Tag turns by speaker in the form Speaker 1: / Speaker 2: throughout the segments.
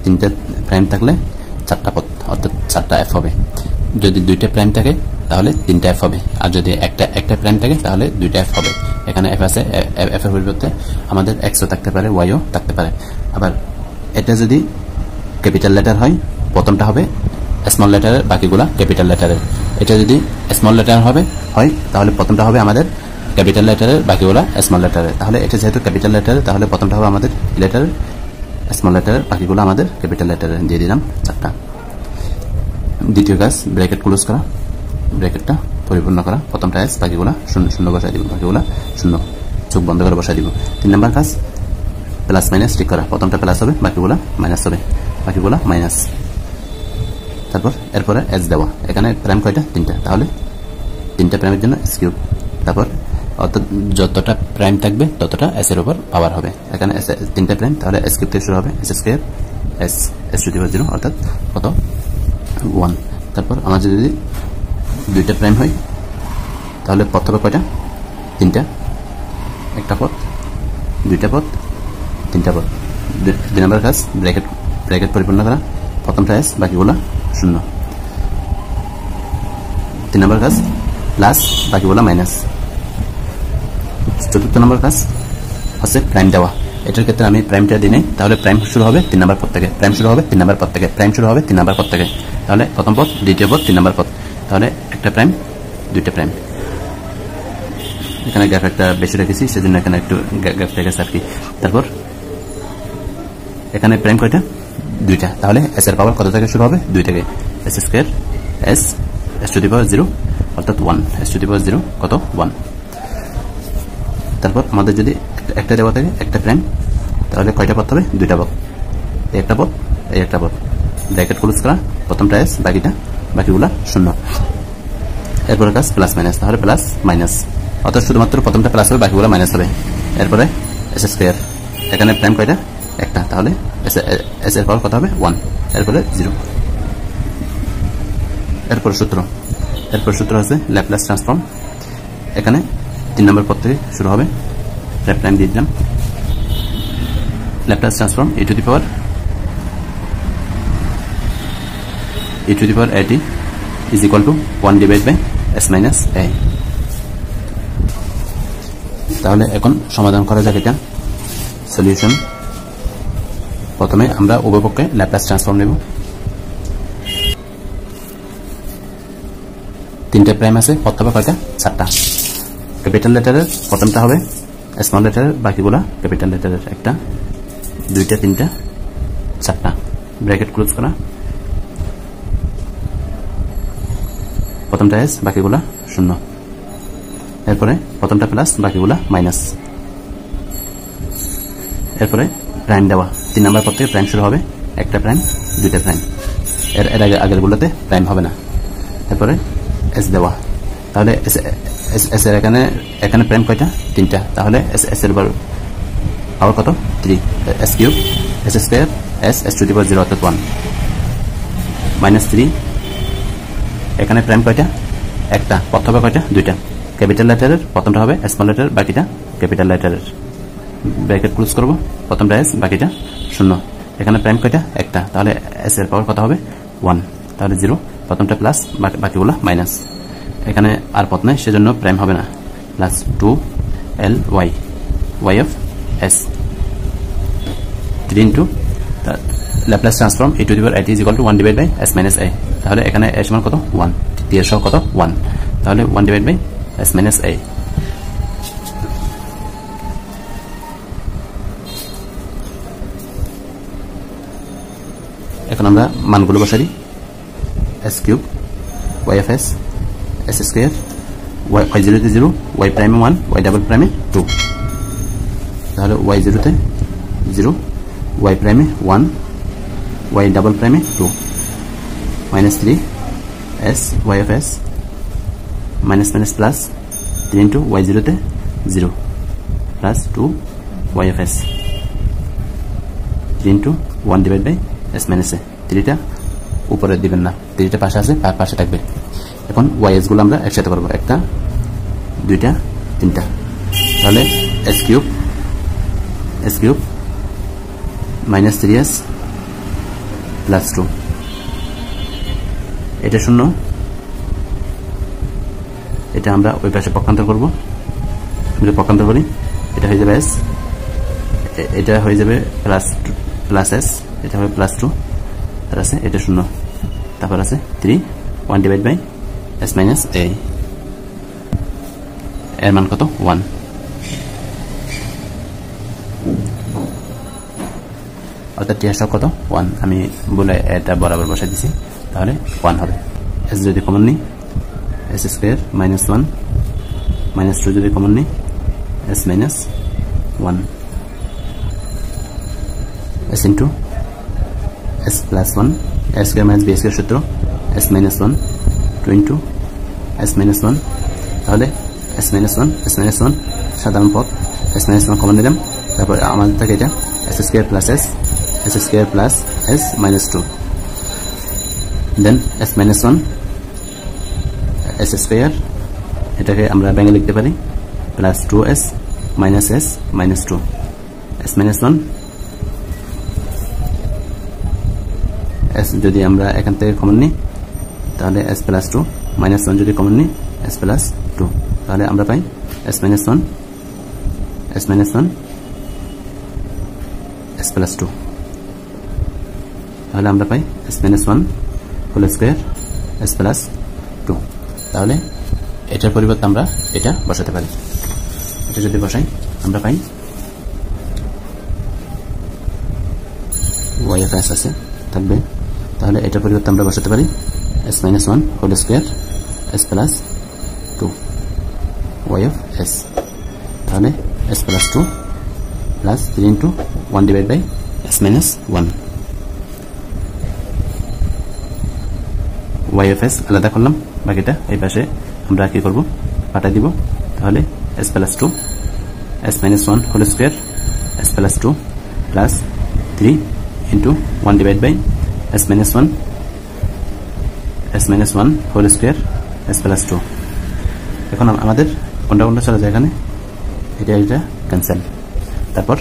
Speaker 1: তিনটা প্রাইম থাকলে চারটা পথ অর্থাৎ চারটা এফ হবে। যদি দুইটা প্রাইম থাকে তাহলে তিনটা এফ হবে, আর যদি একটা প্রাইম থাকে তাহলে দুইটা এফ হবে। এখানে এফ আছে, এফ এর পরিবর্তে আমাদের এক্সও থাকতে পারে, ওয়াইও থাকতে পারে। আবার এটা যদি ক্যাপিটাল লেটার হয় প্রথমটা হবে স্মল লেটারের, বাকিগুলা ক্যাপিটাল লেটারের। এটা যদি স্মল লেটার হয় তাহলে প্রথমটা হবে আমাদের ক্যাপিটাল লেটারের, বাকিগুলা স্মল লেটারের। তাহলে এটা যেহেতু ক্যাপিটাল লেটারের তাহলে প্রথমটা হবে আমাদের লেটারের, স্মল লেটারের, বাকিগুলো আমাদের ক্যাপিটাল লেটারের। দিয়ে দিলাম চারটা। দ্বিতীয় কাজ ব্র্যাকেট ক্লোজ করা, ব্র্যাকেটটা পরিপূর্ণ করা। প্রথমটা এস, বাকিগুলা শূন্য শূন্য বসাই দিব, বাকিগুলা শূন্য, চোখ বন্ধ করে বসাই দিব। 3 নম্বর কাজ প্লাস মাইনাস ঠিক করা। প্রথমটা প্লাস হবে, বাকিগুলা মাইনাস হবে, বাকিগুলা মাইনাস। তারপর এরপরে এস দেওয়া। এখানে প্রাইম কয়টা? তিনটা, তাহলে তিনটা প্রাইমের জন্য এস কিউব। তারপর অর্থাৎ যতটা প্রাইম থাকবে ততটা এস এর উপর পাওয়ার হবে। এখানে তিনটা প্রাইম, তাহলে এস কিউব থেকে শুরু হবে, S square S to the power 0 অর্থাৎ কত? 1। তারপর আমাদের যদি দুইটা প্রাইম হয় তাহলে পথ হবে কয়টা? তিনটা, একটা পথ, দুইটা পথ, তিনটা পথ। 2 নম্বর কাজ ব্র্যাকেট পরিপূর্ণ করা। প্রথমটা এস, বাকিগুলা শূন্য। 3 নম্বর কাজ প্লাস, বাকিগুলা মাইনাস। 4th নম্বর কাজ হচ্ছে প্রাইম দেওয়া। এটার ক্ষেত্রে আমি প্রাইমটা দিই নাই, তাহলে প্রাইম শুরু হবে 3 নম্বর পদ থেকে, প্রাইম শুরু হবে 3 নম্বর পদ থেকে, প্রাইম শুরু হবে 3 নম্বর পদ থেকে। তাহলে প্রথম পদ, দ্বিতীয় পদ, 3 নম্বর পদ। তাহলে একটা প্রাইম, দুইটা প্রাইম। এখানে গ্যাপ একটা বেশি রেখেছি, সেজন্য এখানে একটু গ্যাপ রেখেছে আর কি। তারপর এখানে প্রাইম কয়টা? দুইটা, তাহলে এস এর পাওয়ার কত থেকে শুরু হবে? 2 থেকে। S square S to the power 0 অর্থাৎ 1, এস টু দি পাওয়ার 0 কত? 1। তারপর আমাদের যদি একটা দেওয়া থাকে, একটা প্রাইম, তাহলে কয়টা পথ হবে? দুইটা পথ, এই একটা পথ, এই একটা পথ। ব্র্যাকেট ক্লোজ করা। প্রথমটা এস, বাকিগুলা শূন্য। এরপরে কাজ প্লাস মাইনাস, তাহলে প্লাস মাইনাস অর্থাৎ শুধুমাত্র প্রথমটা প্লাস হবে, বাকিগুলো মাইনাস হবে। এরপরে এস স্কোয়ার, এখানে প্রাইম কয়টা? একটা, তাহলে এস এর পাওয়ার কত হবে? 1। এরপরে 0। এরপর সূত্র আছে ল্যাপ্লাস ট্রান্সফর্ম। এখানে 3 নম্বর পদ থেকে শুরু হবে, প্রাইম দিয়ে দিলাম। Laplace transform e to the power at is equal to 1 divided by s minus a। তাহলে এখন সমাধান করা যাক এটা। সলিউশন, প্রথমে আমরা উভয় পক্ষে ল্যাপ্লাস ট্রান্সফর্ম নেব। 3টে প্রাইম আছে, পথ হবে কয়টা? 4টা। ক্যাপিটাল লেটারের প্রথমটা হবে স্মল লেটারের, বাকিগুলা ক্যাপিটাল লেটারের। একটা, দুইটা, তিনটা, 4টা। ব্র্যাকেট ক্লোজ করা। প্রথমটা এস, বাকিগুলা শূন্য। এরপরে প্রথমটা প্লাস, বাকিগুলা মাইনাস। এরপরে প্রাইম দেওয়া। 3 নম্বর পদ থেকে প্রাইম শুরু হবে, একটা প্রাইম, দুইটা প্রাইম। এর আগের গুলোতে প্রাইম হবে না। এরপরে এস দেওয়া, তাহলে এস এর এখানে প্রাইম কয়টা? 3টা, তাহলে এস এর পাওয়ার কত? 3। S cube S square S to the power 0 অর্থাৎ 1 মাইনাস 3। এখানে প্রাইম কয়টা? একটা, পথ হবে কয়টা? দুইটা। ক্যাপিটাল লেটারের প্রথমটা হবে স্মল লেটার, বাকিটা ক্যাপিটাল লেটারের। ব্র্যাকেট ক্লোজ করব। প্রথমটা এস, বাকিটা শূন্য। এখানে প্রাইম কয়টা? একটা, তাহলে এস এর পাওয়ার কত হবে? 1, তাহলে 0। প্রথমটা প্লাস, বাকিগুলো মাইনাস। এখানে আর পথ নাই, সেজন্য প্রাইম হবে না। Plus 2 ly of s 3 into Laplace transform e to the power at is equal to 1 divided by s minus a। তাহলে এখানে a সমান কত? 1, t এর সহগ কত? 1, তাহলে 1 divided by s minus a। এখন আমরা মানগুলো বসাই দিই। s cube y of s, s square, y 0 তে 0, y প্রাইমে 1, y ডাবল প্রাইমে 2। তাহলে y 0 তে 0, y প্রাইমে 1, y ডাবল প্রাইমে 2, minus 3 s y of s, minus minus plus 3 into y 0 তে 0 plus 2 y of s 3 into 1 divide by s minus a। 3টা উপরে দিবেন না, 3টা পাশে আছে, পাশে থাকবে। এখন y s গুলো আমরা একসাথে করবো, একটা, দুইটা, তিনটা। তাহলে s cube minus 3s plus 2 এটা শূন্য এটা আমরা ওই পাশে পক্ষান্তর করব যদি পক্ষান্তর করি এটা হয়ে যাবে s এটা হয়ে যাবে প্লাস s এটা হবে প্লাস 2 আর আছে এটা শূন্য তারপর আছে 3 1 divide by s minus a এর মান কত 1 অর্থাৎ টি সব কত 1 আমি বলে এটা বরাবর বসাই দিছি তাহলে 1 হবে s যদি কমন নিই s স্কয়ার মাইনাস 1 মাইনাস 2 যদি কমন নিই s minus 1 s into s plus 1 s square minus b square সূত্র s minus 1 2 into s minus 1 তাহলে s মাইনাস 1 s মাইনাস 1 সাধারণ পদ s মাইনাস 1 কমন নিলাম তারপর আমাদের থাকে এটা s square plus s square plus s minus 2 দেন s minus 1 s square এটাকে আমরা ভেঙে লিখতে পারি plus 2s minus s minus 2 s minus 1 s যদি আমরা এখান থেকে কমন নিই তাহলে s প্লাস 2 মাইনাস 1 যদি কমন নিই s প্লাস 2 তাহলে আমরা পাই s minus 1 s minus 1 s plus 2 তাহলে আমরা পাই s minus 1 whole square s plus 2 তাহলে এটার পরিবর্তে আমরা এটা বসাতে পারি এটা যদি বসাই আমরা পাই y of s আছে থাকবে তাহলে এটার পরিবর্তে আমরা বসাতে পারি s minus 1 whole square s plus 2 y of s তাহলে s plus 2 plus 3 into 1 divide by s minus 1 y of s আলাদা করলাম বাকিটা এই পাশে আমরা কি করব পাঠিয়ে দিব তাহলে s plus 2 s minus 1 whole square s plus 2 plus 3 into 1 divide by s minus 1 whole square s plus 2 এখন আমাদের কোনটা কোনটা চলে যায় এখানে এটা ক্যান্সেল তারপর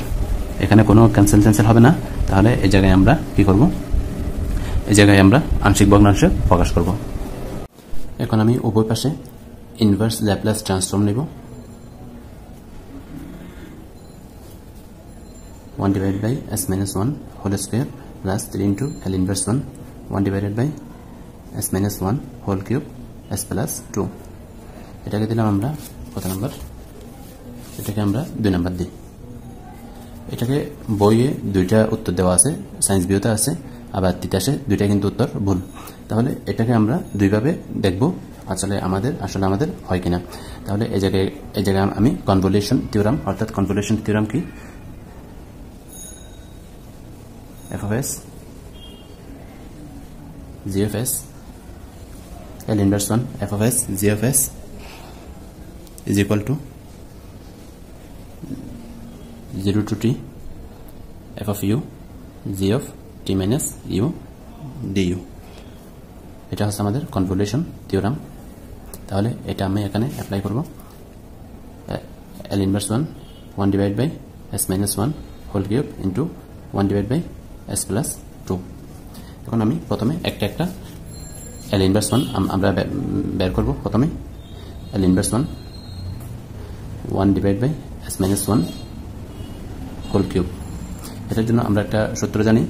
Speaker 1: এখানে কোনো ক্যান্সেল হবে না তাহলে এই জায়গায় আমরা কি করব এই জায়গায় আমরা আংশিক ভগ্নাংশ প্রকাশ করব এখন আমি উভয় পাশে ইনভার্স ল্যাপ্লাস ট্রান্সফর্ম নেব 1 divide by s minus 1 whole square plus 3 into l inverse 1 divided by s minus 1 whole cube s plus 2 এটাকে দিলাম আমরা কত নাম্বার এটাকে আমরা 2 নাম্বার দিই এটাকে বইয়ে দুইটা উত্তর দেওয়া আছে সায়েন্স বিওতে আছে আবার তিতাসে দুইটা কিন্তু উত্তর ভুল তাহলে এটাকে আমরা দুইভাবে দেখব আসলে আমাদের হয় কিনা তাহলে এই জায়গায় আমি কনভলিউশন থিওরাম অর্থাৎ কনভলিউশন থিওরাম কি f of s g of s l inverse 1 f of s g of s is equal to 0 to t f of u g of t minus u du এটা হচ্ছে আমাদের convolution theorem তাহলে এটা আমি এখানে apply করব l inverse 1 divide by s minus 1 whole cube into 1 divide by s plus 2 এখন আমি প্রথমে একটা l inverse 1 আমরা বের করব প্রথমে l inverse 1 divide by s minus 1 whole cube এটার জন্য আমরা একটা সূত্র জানি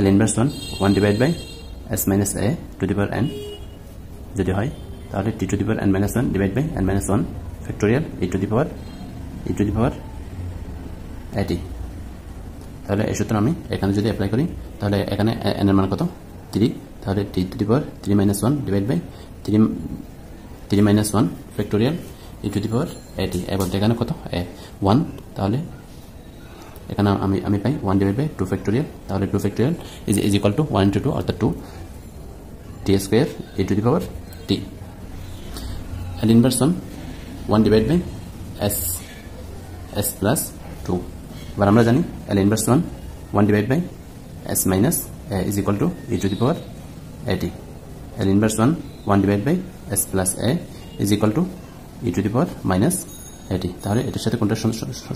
Speaker 1: l inverse 1 divide by s minus a to the power n যদি হয় তাহলে t to the power n minus 1 divide by n minus 1 factorial e to the power at তাহলে এই সূত্র আমি এখানে যদি অ্যাপ্লাই করি তাহলে এখানে n এর মান কত 3 তাহলে t to the power 3 minus 1 divide by 3 minus 1 factorial e to the power at এবার এখানে কত 1 তাহলে এখানে আমি পাই 1 ডিভাইড বাই 2 ফ্যাক্টোরিয়াল তাহলে 2 factorial is equal to 1 into 2 অর্থাৎ 2 t square e to the power t l inverse 1 divide by s plus 2 এবার আমরা জানি l inverse 1 divide by s minus a is equal to e to the power at l inverse 1 divide by s plus a is equal to e to the power minus at তাহলে এটার সাথে কোনটা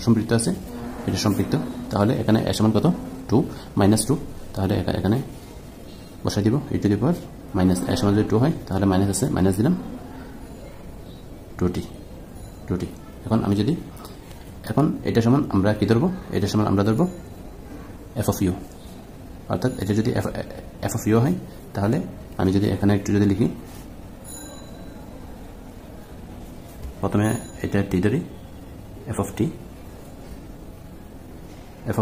Speaker 1: সম্পৃক্ত আছে এটা সম্পৃক্ত তাহলে এখানে a সমান কত 2 minus 2 তাহলে এখানে বসাই দিব e to the power minus এর সমান যদি 2 হয় তাহলে মাইনাস আছে মাইনাস দিলাম 2t এখন আমি যদি এখন এটা সমান আমরা কি ধরব এটা সমান আমরা ধরব f of u অর্থাৎ এটা যদি f of u হয় তাহলে আমি যদি এখানে একটু যদি লিখি প্রথমে এটা t ধরি f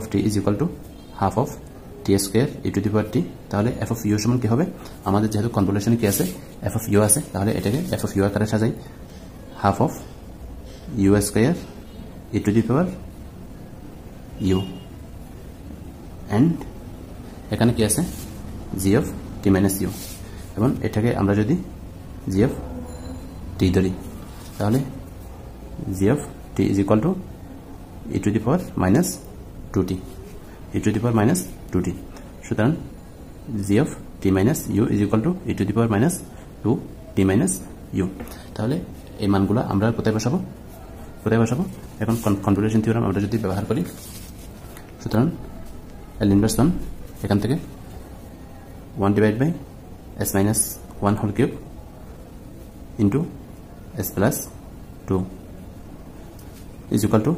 Speaker 1: of t is equal to half of t square e to the power t তাহলে f of u সমান কি হবে আমাদের যেহেতু কনভলিউশনে কি আছে f of u আছে তাহলে এটাকে f of u আকারে সাজাই half of u square e to the power u and এখানে কি আছে g of t minus u এবং এটাকে আমরা যদি g of t ধরি তাহলে g of t is equal to e to the power minus 2t e to the power minus 2t সুতরাং g of t minus u is equal to e to the power minus 2t minus u তাহলে এই মানগুলো আমরা কোথায় বসাবো এখন convolution theorem আমরা যদি ব্যবহার করি সুতরাং L inverse 1 এখান থেকে 1 divided by s minus 1 whole cube into s plus 2 is equal to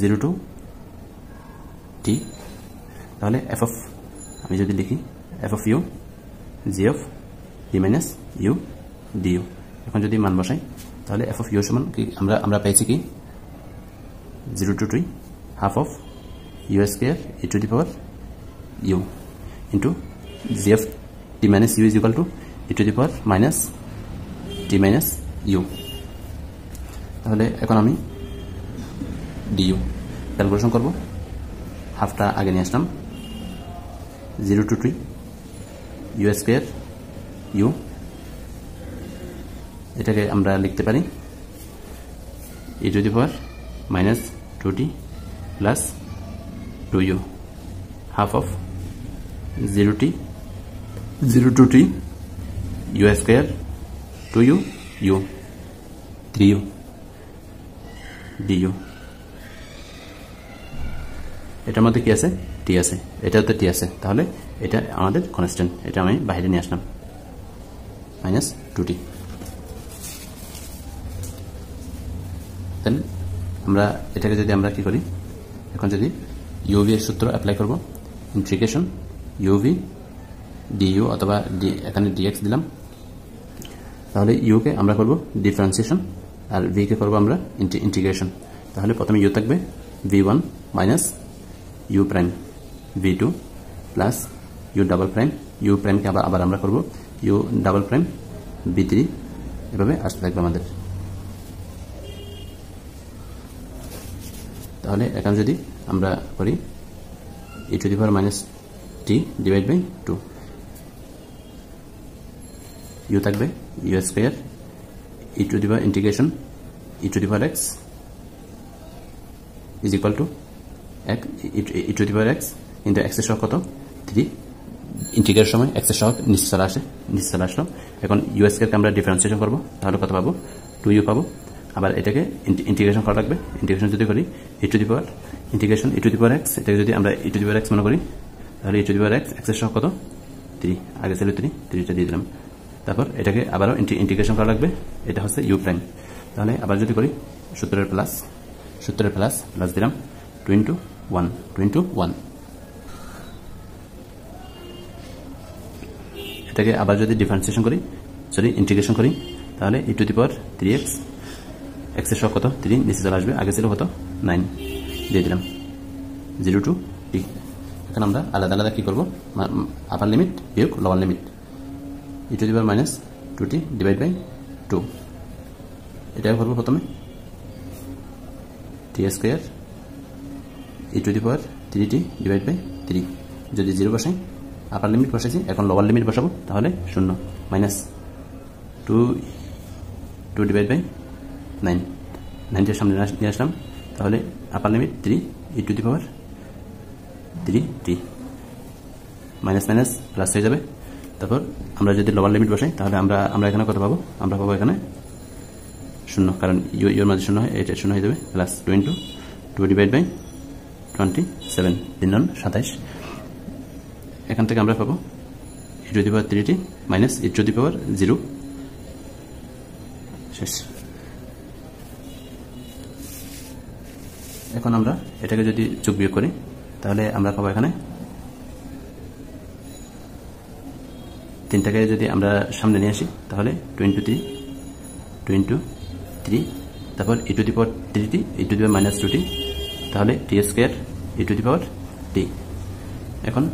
Speaker 1: 0 to t তাহলে f of আমি যদি লিখি f of u g of t minus u du এখন যদি মান বসাই তাহলে f of u সমান কি আমরা পেয়েছি কি 0 to t half of u square e to the power u into g of t minus u is equal to e to the power minus t minus u তাহলে এখন আমি du calculation করব হাফটা আগে নিয়ে আসলাম 0 to t u square u এটাকে আমরা লিখতে পারি e to the power minus 2t plus 2u half of 0 to t u square 2u u 3u du এটার মধ্যে কি আছে t আছে এটাতে t আছে তাহলে এটা আমাদের কনস্ট্যান্ট এটা আমি বাইরে নিয়ে আসলাম minus 2t দেন আমরা এটাকে যদি আমরা কি করি এখন যদি uv এর সূত্র অ্যাপ্লাই করব ইন্টিগ্রেশন uv du অথবা এখানে dx দিলাম তাহলে u কে আমরা করব ডিফারেন্সিয়েশন আর v কে করব আমরা ইন্টিগ্রেশন তাহলে প্রথমে u থাকবে v1 minus u prime v2 plus u double prime u prime কে আবার আমরা করব u double prime v3 এভাবে আসতে থাকবে আমাদের তাহলে এখন যদি আমরা করি e to the power minus t divided by 2 u থাকবে u square e to the power integration e to the power x is equal to e to the power x into x এর সহগ কত 3 integration সময় x এর সহগ নিচে চলে আসলো এখন u square কে আমরা ডিফারেন্সিয়েশন করব তাহলে কত পাবো 2u পাবো আবার এটাকে ইন্টিগ্রেশন করা লাগবে ইন্টিগ্রেশন যদি করি e to the power integration e to the power x এটাকে যদি আমরা e to the power x মনে করি তাহলে e to the power x x এর সহগ কত 3 আগে ছিল 3 টা দিয়ে দিলাম তারপর এটাকে আবারও ইন্টিগ্রেশন করা লাগবে এটা হচ্ছে u প্রাইম তাহলে আবার যদি করি সূত্রের প্লাস দিলাম 2 into 1 এটাকে আবার যদি ডিফারেন্সিয়েশন করি ইন্টিগ্রেশন করি তাহলে e to the power 3x x এর সহগ কত 3 নিচে চলে আসবে আগে ছিল কত 9 দিয়ে দিলাম 0 to t এখন আমরা আলাদা কি করব আপার লিমিট বিয়োগ lower limit e to the power minus 2t divided by 2 এটা করব প্রথমে t square e to the power 3t divided by 3 যদি 0 বসাই আপার লিমিট বসাইছি এখন লোয়ার লিমিট বসাবো তাহলে 0 minus 2 divided by 9 এর সামনে নিয়ে আসলাম তাহলে আপার limit 3 e to the power 3t minus plus হয়ে যাবে তারপর আমরা যদি লোয়ার লিমিট বসাই তাহলে আমরা এখানে কত পাবো আমরা পাবো এখানে 0 কারণ এর মধ্যে 0 হয় এটা 0 হয়ে যাবে প্লাস 2 into 2 divided by 27 3 9 27 এখান থেকে আমরা পাবো e to the power 3t minus e to the power 0 শেষ। এখন আমরা এটাকে যদি যোগ বিয়োগ করি তাহলে আমরা পাবো এখানে 3টাকে যদি আমরা সামনে নিয়ে আসি তাহলে 23 তারপর e to the power 3t e to the power minus 2t তাহলে t square e to the power t। এখন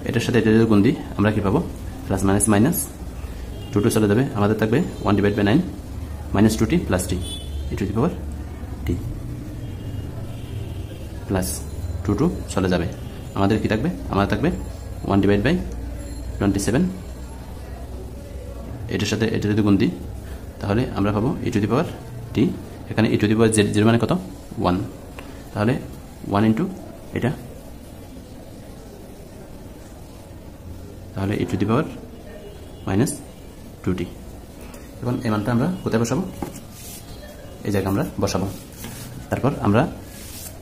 Speaker 1: এটার সাথে এটা যদি গুণ দিই আমরা কি পাবো প্লাস মাইনাস মাইনাস 2 চলে যাবে, আমাদের থাকবে 1/9 minus 2t plus t e to the power t plus 2 চলে যাবে, আমাদের কি থাকবে আমাদের থাকবে 1/27। এটার সাথে এটা যদি গুণ দিই তাহলে আমরা পাবো e to the power t, এখানে e to the power 0 মানে কত 1, তাহলে 1 ইন্টু এটা, তাহলে e to the power minus 2t। এখন এই মানটা আমরা কোথায় বসাবো, এই জায়গায় আমরা বসাবো। তারপর আমরা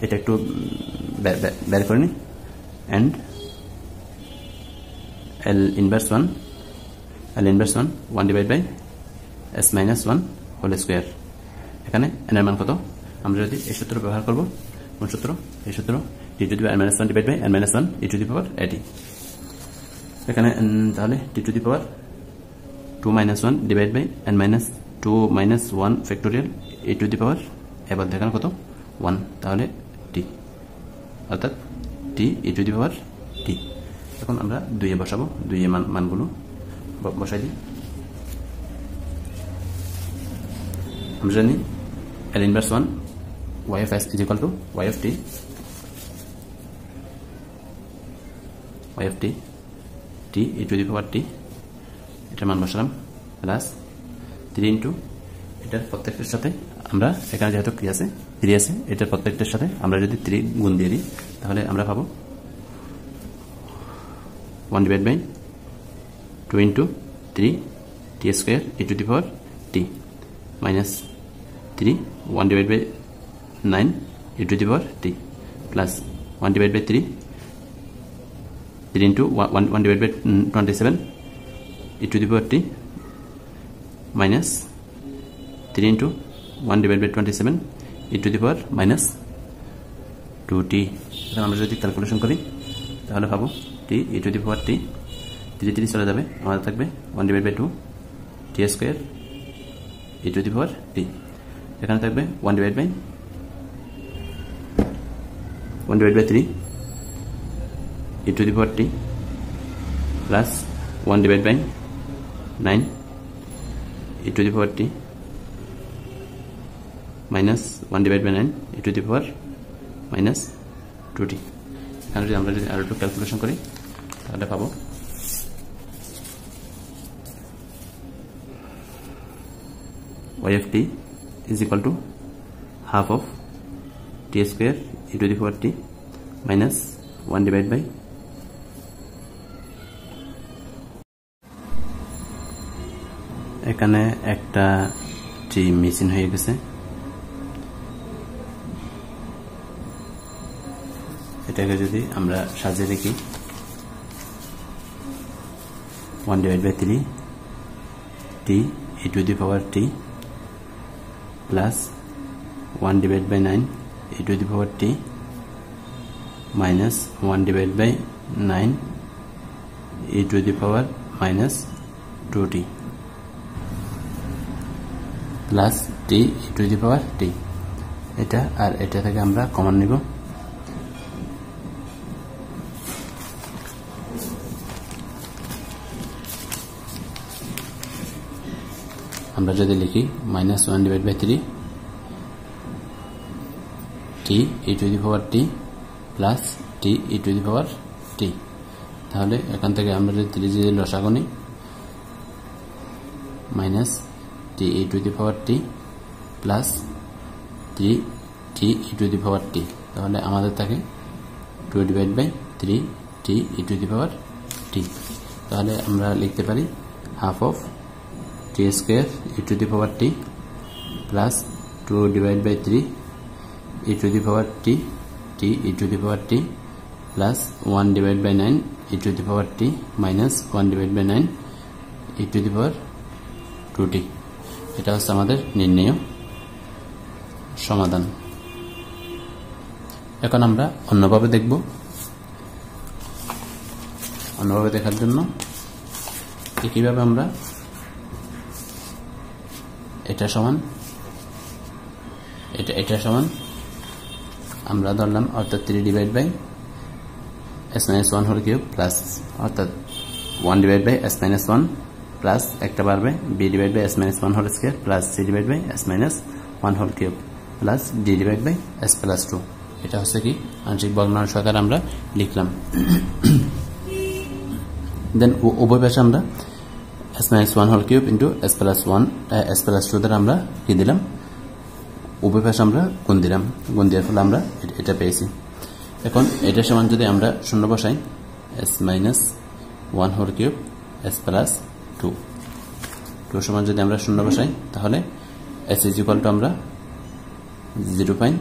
Speaker 1: এটা একটু বের করে নিই, and L inverse 1 1/s minus 1 whole square. এখানে n এর মান কত, আমরা যদি এই সূত্র ব্যবহার করব, কোন সূত্র, এই সূত্র t to the power n - 1/n - 1 e to the power at। এখানে তাহলে t to the power 2 - 1 divided by n - 2 - 1 factorial e to the power এবার দেখেন কত 1, তাহলে t অর্থাৎ t e to the power t। এখন আমরা 2 এ বসাবো, 2 এর মানগুলো বসাই দিই। আমরা জানি L inverse 1 y of s is equal to y of t t e to the power t, এটার মান বসালাম প্লাস 3 ইন্টু এটার প্রত্যেকটার সাথে আমরা এখানে যেহেতু কি আছে 3 আছে, এটার প্রত্যেকটার সাথে আমরা যদি 3 গুণ দিয়ে দিই তাহলে আমরা পাবো 1/2 into 3 t square e to the power t minus 3 1/9 e to the power t plus 1/3 into 1/27 e to the power t minus 3 into 1/27 e to the power minus 2t। এখন আমরা যদি ক্যালকুলেশন করি তাহলে পাবো t e to the power t 3 চলে যাবে, আমাদের থাকবে 1/2 t square e to the power t, এখানে থাকবে 1/3 e to the power t plus 1/9 e to the power t minus 1/9 e to the power minus 2t। এখানে যদি আমরা আরো একটু ক্যালকুলেশন করি তাহলে পাবো y of t is equal to half of t square e to the power t minus 1/, এখানে একটা টি মিসিং হয়ে গেছে, এটাকে যদি আমরা সাজিয়ে লিখি 1/3 t e to the power t plus 1/9 e to the power t minus 1/9 e to the power minus 2t plus t e to the power t। এটা আর এটা থেকে আমরা কমন নিব, আমরা যদি লিখি minus 1/3 t e to the power t plus t e to the power t, তাহলে এখান থেকে আমরা যদি 3 যদি লসাগু নিই minus t e to the power t plus 3 t e to the power t, তাহলে আমাদের থাকে 2/3 t e to the power t। তাহলে আমরা লিখতে পারি half of t square e to the power t plus 2/3 e to the power t t e to the power t plus 1/9 e to the power t minus 1 divided by 9 e to the power 2t। এটা হচ্ছে আমাদের নির্ণেয় সমাধান। এখন আমরা অন্যভাবে দেখব। অন্যভাবে দেখার জন্য কিভাবে আমরা এটা সমান আমরা ধরলাম, অর্থাৎ 3 divide by s minus 1 whole cube plus, অর্থাৎ 1 divide by s minus 1 plus একটা বাড়বে b divide by s minus 1 whole square plus c divide by s minus 1 whole cube plus d divide by s plus 2। এটা হচ্ছে কি আংশিক ভগ্নাংশ আকারে আমরা লিখলাম। দেন উভয় পাশে আমরা s minus 1 whole cube into s plus 2 দ্বারা আমরা কি দিলাম, উভয় পাশে আমরা গুণ দিলাম। গুণ দেওয়ার ফলে আমরা এটা পেয়েছি। এখন এটা সমান যদি আমরা শূন্য বসাই, s minus 1 whole cube s plus 2 সমান যদি আমরা শূন্য বসাই, তাহলে s ইজ ইকুয়াল টু আমরা 0 পাই,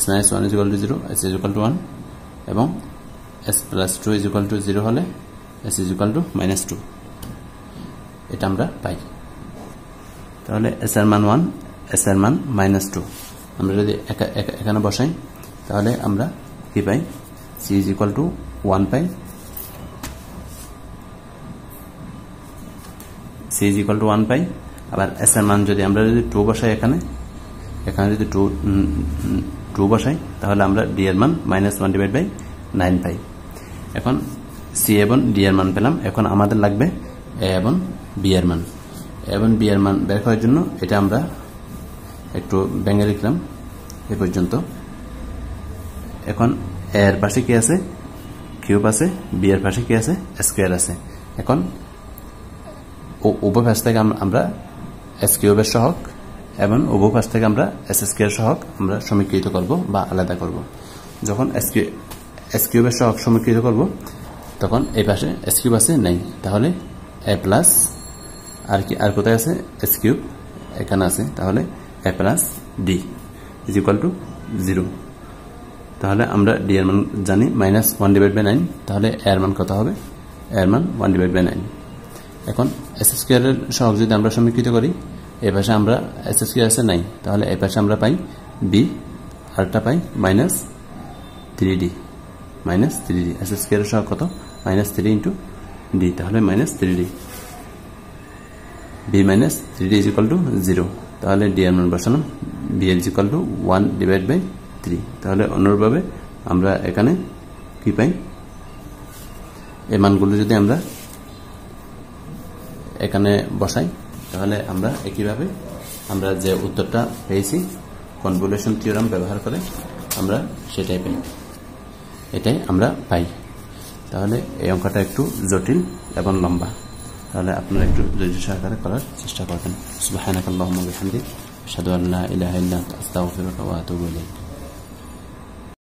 Speaker 1: s minus 1 is equal to 0, s is equal to 1, এবং s plus 2 is equal to 0 হলে s is equal two minus 2। এটা আমরা পাই। তাহলে s এর মান 1, s এর মান মাইনাস 2 আমরা যদি এখানে বসাই, তাহলে আমরা কি পাই, c is equal to 1 pi, c is equal to 1 পাই। আবার s এর মান যদি আমরা 2 বসাই, এখানে যদি 2 বসাই, তাহলে আমরা d এর মান মাইনাস 1 ডিভাইড বাই 9 পাই। এখন c এবং d এর মান পেলাম। এখন আমাদের লাগবে a এবং b এর মান। a এবং b এর মান বের করার জন্য এটা আমরা একটু ভেঙে লিখলাম এ পর্যন্ত। এখন a এর পাশে কি আছে, কিউব আছে, b এর পাশে কি আছে, স্কয়ার আছে। এখন উভয় পাশ থেকে আমরা s কিউবের সহগ এবং উভয় পাশ থেকে আমরা s স্কয়ার সহগ আমরা সমীকৃত করব বা আলাদা করব। যখন s কিউবের সহগ সমীকৃত করব, তখন এই পাশে s কিউব আছে নেই, তাহলে a প্লাস আর কোথায় আছে, s কিউব এখানে আছে, তাহলে a plus d is equal to 0। তাহলে আমরা d এর মান জানি মাইনাস 1 ডিভাইড বাই 9, তাহলে a এর মান কত হবে, a এর মান 1 ডিভাইড বাই 9। এখন s স্কয়ারের সহগ যদি আমরা সমীকৃত করি, এই পাশে আমরা s স্কয়ার আছে নাই, তাহলে এই পাশে আমরা পাই b, আরটা পাই মাইনাস 3d, s স্কয়ারের সহগ কত, মাইনাস 3 ইন্টু d, তাহলে minus 3d, b minus 3d is equal to 0। তাহলে d এর মান বসালাম, b is equal to 1 divide by 3। তাহলে অনুরূপভাবে আমরা এখানে কি পাই, এই মানগুলো যদি আমরা এখানে বসাই, তাহলে আমরা একইভাবে আমরা যে উত্তরটা পেয়েছি কনভলিউশন থিওরাম ব্যবহার করে আমরা সেটাই পাই, এটাই আমরা পাই। তাহলে এই অঙ্কটা একটু জটিল এবং লম্বা, তাহলে আপনারা একটু ধৈর্য সহকারে করার চেষ্টা করবেন। সুবহানাকাল্লাহুম্মা ওয়া বিহামদিক, আশহাদু আল্লা ইলাহা ইল্লা আনতা, আস্তাগফিরুকা ওয়া আতুবু ইলাইক।